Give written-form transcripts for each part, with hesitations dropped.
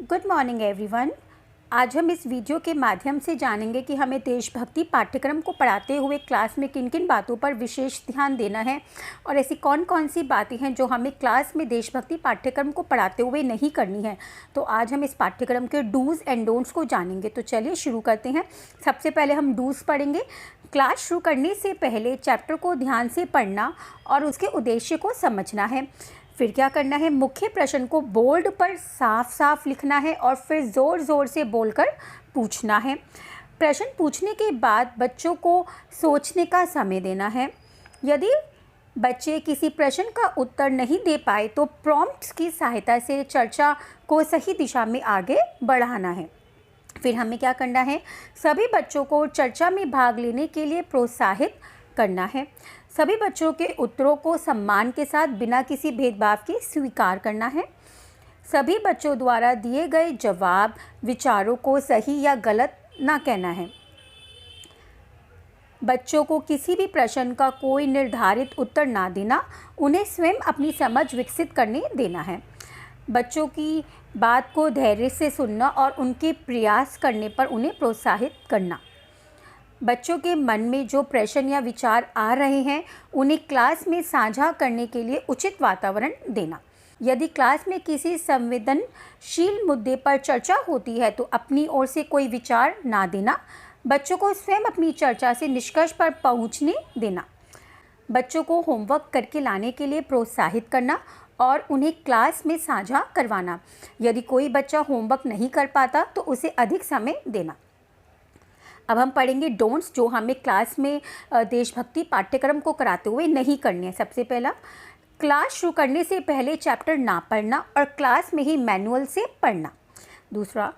Good morning everyone. आज हम इस वीडियो के माध्यम से जानेंगे कि हमें देशभक्ति पाठ्यक्रम को पढ़ाते हुए क्लास में किन किन बातों पर विशेष ध्यान देना है और ऐसी कौन कौन सी बातें हैं जो हमें क्लास में देशभक्ति पाठ्यक्रम को पढ़ाते हुए नहीं करनी है। तो आज हम इस पाठ्यक्रम के डूज़ एंड डोंट्स को जानेंगे। तो चलिए शुरू करते हैं। सबसे पहले हम डूज़ पढ़ेंगे। क्लास शुरू करने से पहले चैप्टर को ध्यान से पढ़ना और उसके उद्देश्य को समझना है। फिर क्या करना है, मुख्य प्रश्न को बोर्ड पर साफ साफ लिखना है और फिर ज़ोर ज़ोर से बोलकर पूछना है। प्रश्न पूछने के बाद बच्चों को सोचने का समय देना है। यदि बच्चे किसी प्रश्न का उत्तर नहीं दे पाए तो प्रॉम्प्ट्स की सहायता से चर्चा को सही दिशा में आगे बढ़ाना है। फिर हमें क्या करना है, सभी बच्चों को चर्चा में भाग लेने के लिए प्रोत्साहित करना है। सभी बच्चों के उत्तरों को सम्मान के साथ बिना किसी भेदभाव के स्वीकार करना है। सभी बच्चों द्वारा दिए गए जवाब विचारों को सही या गलत ना कहना है। बच्चों को किसी भी प्रश्न का कोई निर्धारित उत्तर ना देना, उन्हें स्वयं अपनी समझ विकसित करने देना है। बच्चों की बात को धैर्य से सुनना और उनके प्रयास करने पर उन्हें प्रोत्साहित करना। बच्चों के मन में जो प्रश्न या विचार आ रहे हैं उन्हें क्लास में साझा करने के लिए उचित वातावरण देना। यदि क्लास में किसी संवेदनशील मुद्दे पर चर्चा होती है तो अपनी ओर से कोई विचार ना देना। बच्चों को स्वयं अपनी चर्चा से निष्कर्ष पर पहुंचने देना। बच्चों को होमवर्क करके लाने के लिए प्रोत्साहित करना और उन्हें क्लास में साझा करवाना। यदि कोई बच्चा होमवर्क नहीं कर पाता तो उसे अधिक समय देना। अब हम पढ़ेंगे डोंट्स, जो हमें क्लास में देशभक्ति पाठ्यक्रम को कराते हुए नहीं करने हैं। सबसे पहला, क्लास शुरू करने से पहले चैप्टर ना पढ़ना और क्लास में ही मैनुअल से पढ़ना। दूसरा,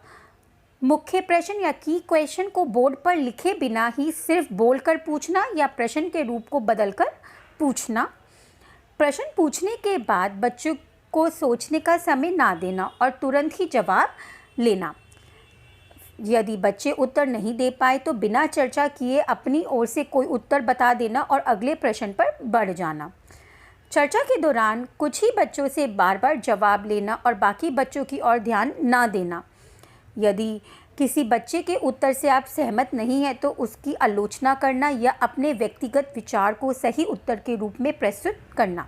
मुख्य प्रश्न या की क्वेश्चन को बोर्ड पर लिखे बिना ही सिर्फ बोलकर पूछना या प्रश्न के रूप को बदलकर पूछना। प्रश्न पूछने के बाद बच्चों को सोचने का समय ना देना और तुरंत ही जवाब लेना। यदि बच्चे उत्तर नहीं दे पाए तो बिना चर्चा किए अपनी ओर से कोई उत्तर बता देना और अगले प्रश्न पर बढ़ जाना। चर्चा के दौरान कुछ ही बच्चों से बार बार जवाब लेना और बाकी बच्चों की ओर ध्यान ना देना। यदि किसी बच्चे के उत्तर से आप सहमत नहीं हैं तो उसकी आलोचना करना या अपने व्यक्तिगत विचार को सही उत्तर के रूप में प्रस्तुत करना।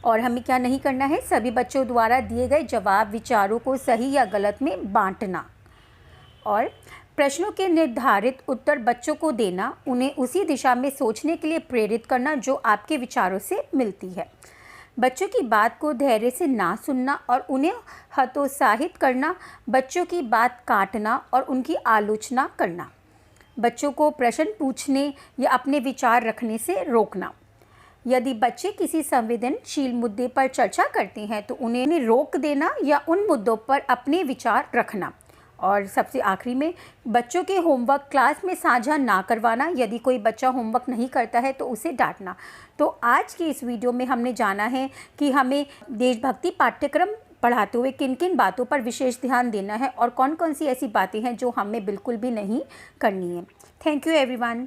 और हमें क्या नहीं करना है, सभी बच्चों द्वारा दिए गए जवाब विचारों को सही या गलत में बांटना और प्रश्नों के निर्धारित उत्तर बच्चों को देना। उन्हें उसी दिशा में सोचने के लिए प्रेरित करना जो आपके विचारों से मिलती है। बच्चों की बात को धैर्य से ना सुनना और उन्हें हतोत्साहित करना। बच्चों की बात काटना और उनकी आलोचना करना। बच्चों को प्रश्न पूछने या अपने विचार रखने से रोकना। यदि बच्चे किसी संवेदनशील मुद्दे पर चर्चा करते हैं तो उन्हें रोक देना या उन मुद्दों पर अपने विचार रखना। और सबसे आखिरी में, बच्चों के होमवर्क क्लास में साझा ना करवाना। यदि कोई बच्चा होमवर्क नहीं करता है तो उसे डांटना। तो आज की इस वीडियो में हमने जाना है कि हमें देशभक्ति पाठ्यक्रम पढ़ाते हुए किन किन बातों पर विशेष ध्यान देना है और कौन कौन सी ऐसी बातें हैं जो हमें बिल्कुल भी नहीं करनी है। Thank you everyone.